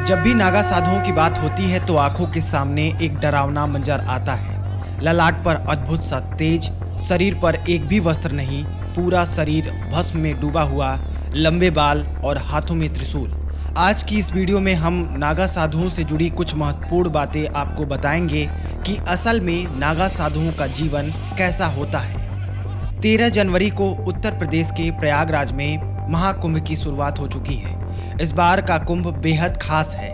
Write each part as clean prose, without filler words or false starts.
जब भी नागा साधुओं की बात होती है तो आंखों के सामने एक डरावना मंजर आता है। ललाट पर अद्भुत सा तेज, शरीर पर एक भी वस्त्र नहीं, पूरा शरीर भस्म में डूबा हुआ, लंबे बाल और हाथों में त्रिशूल। आज की इस वीडियो में हम नागा साधुओं से जुड़ी कुछ महत्वपूर्ण बातें आपको बताएंगे कि असल में नागा साधुओं का जीवन कैसा होता है। 13 जनवरी को उत्तर प्रदेश के प्रयागराज में महाकुंभ की शुरुआत हो चुकी है। इस बार का कुंभ बेहद खास है।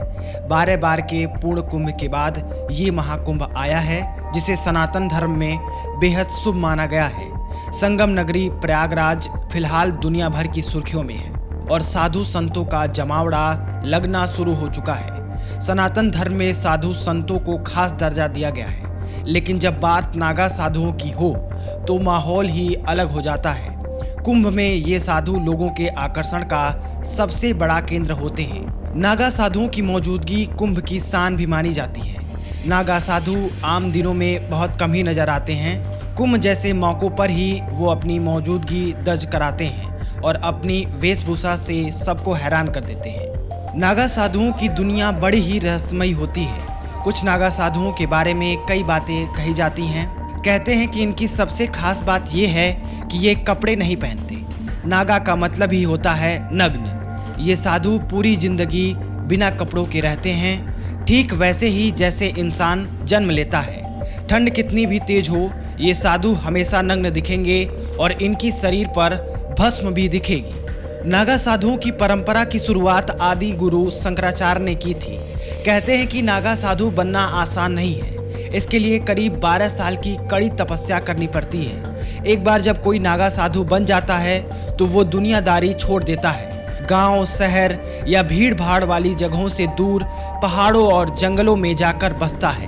12 बार के पूर्ण कुंभ के बाद ये महाकुंभ आया है, जिसे सनातन धर्म में बेहद शुभ माना गया है। संगम नगरी प्रयागराज फिलहाल दुनिया भर की सुर्खियों में है और साधु संतों का जमावड़ा लगना शुरू हो चुका है। सनातन धर्म में साधु संतों को खास दर्जा दिया गया है, लेकिन जब बात नागा साधुओं की हो तो माहौल ही अलग हो जाता है। कुंभ में ये साधु लोगों के आकर्षण का सबसे बड़ा केंद्र होते हैं। नागा साधुओं की मौजूदगी कुंभ की शान भी मानी जाती है। नागा साधु आम दिनों में बहुत कम ही नजर आते हैं। कुंभ जैसे मौक़ों पर ही वो अपनी मौजूदगी दर्ज कराते हैं और अपनी वेशभूषा से सबको हैरान कर देते हैं। नागा साधुओं की दुनिया बड़ी ही रहस्यमयी होती है। कुछ नागा साधुओं के बारे में कई बातें कही जाती हैं। कहते हैं कि इनकी सबसे खास बात यह है कि ये कपड़े नहीं पहनते। नागा का मतलब ही होता है नग्न। ये साधु पूरी जिंदगी बिना कपड़ों के रहते हैं, ठीक वैसे ही जैसे इंसान जन्म लेता है। ठंड कितनी भी तेज हो, ये साधु हमेशा नग्न दिखेंगे और इनकी शरीर पर भस्म भी दिखेगी। नागा साधुओं की परंपरा की शुरुआत आदि गुरु शंकराचार्य ने की थी। कहते हैं कि नागा साधु बनना आसान नहीं है। इसके लिए करीब 12 साल की कड़ी तपस्या करनी पड़ती है। एक बार जब कोई नागा साधु बन जाता है तो वो दुनियादारी छोड़ देता है। गांव, शहर या भीड़ भाड़ वाली जगहों से दूर पहाड़ों और जंगलों में जाकर बसता है।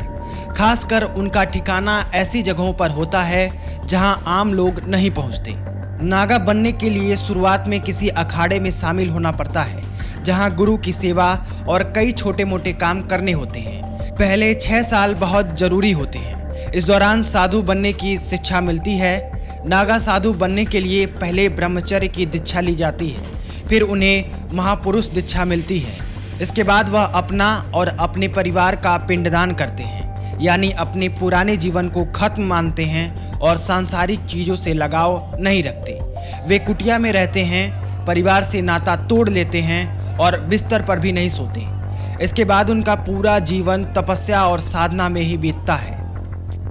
खासकर उनका ठिकाना ऐसी जगहों पर होता है जहां आम लोग नहीं पहुंचते। नागा बनने के लिए शुरुआत में किसी अखाड़े में शामिल होना पड़ता है, जहां गुरु की सेवा और कई छोटे मोटे काम करने होते हैं। पहले 6 साल बहुत जरूरी होते हैं। इस दौरान साधु बनने की शिक्षा मिलती है। नागा साधु बनने के लिए पहले ब्रह्मचर्य की दीक्षा ली जाती है, फिर उन्हें महापुरुष दीक्षा मिलती है। इसके बाद वह अपना और अपने परिवार का पिंडदान करते हैं, यानी अपने पुराने जीवन को खत्म मानते हैं और सांसारिक चीज़ों से लगाव नहीं रखते। वे कुटिया में रहते हैं, परिवार से नाता तोड़ लेते हैं और बिस्तर पर भी नहीं सोते। इसके बाद उनका पूरा जीवन तपस्या और साधना में ही बीतता है।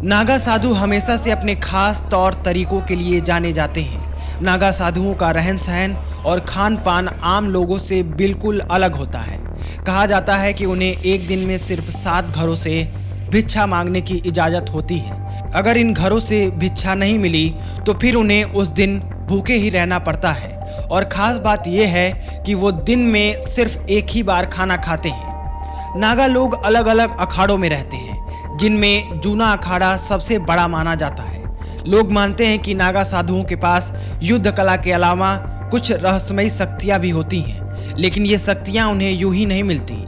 नागा साधु हमेशा से अपने खास तौर तरीकों के लिए जाने जाते हैं। नागा साधुओं का रहन सहन और खान पान आम लोगों से बिल्कुल अलग होता है। कहा जाता है कि उन्हें एक दिन में सिर्फ 7 घरों से भिक्षा मांगने की इजाज़त होती है। अगर इन घरों से भिक्षा नहीं मिली तो फिर उन्हें उस दिन भूखे ही रहना पड़ता है। और ख़ास बात यह है कि वो दिन में सिर्फ एक ही बार खाना खाते हैं। नागा लोग अलग अलग अखाड़ों में रहते हैं, जिनमें जूना अखाड़ा सबसे बड़ा माना जाता है। लोग मानते हैं कि नागा साधुओं के पास युद्ध कला के अलावा कुछ रहस्यमयी शक्तियाँ भी होती हैं, लेकिन ये शक्तियाँ उन्हें यूं ही नहीं मिलती।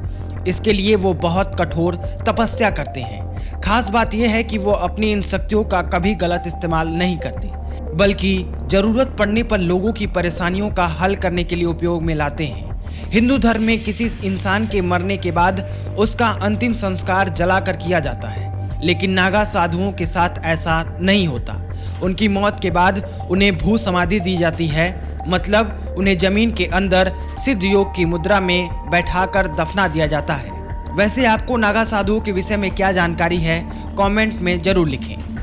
इसके लिए वो बहुत कठोर तपस्या करते हैं। खास बात यह है कि वो अपनी इन शक्तियों का कभी गलत इस्तेमाल नहीं करते, बल्कि ज़रूरत पड़ने पर लोगों की परेशानियों का हल करने के लिए उपयोग में लाते हैं। हिंदू धर्म में किसी इंसान के मरने के बाद उसका अंतिम संस्कार जलाकर किया जाता है, लेकिन नागा साधुओं के साथ ऐसा नहीं होता। उनकी मौत के बाद उन्हें भू समाधि दी जाती है, मतलब उन्हें जमीन के अंदर सिद्ध योग की मुद्रा में बैठाकर दफना दिया जाता है। वैसे आपको नागा साधुओं के विषय में क्या जानकारी है, कमेंट में जरूर लिखें।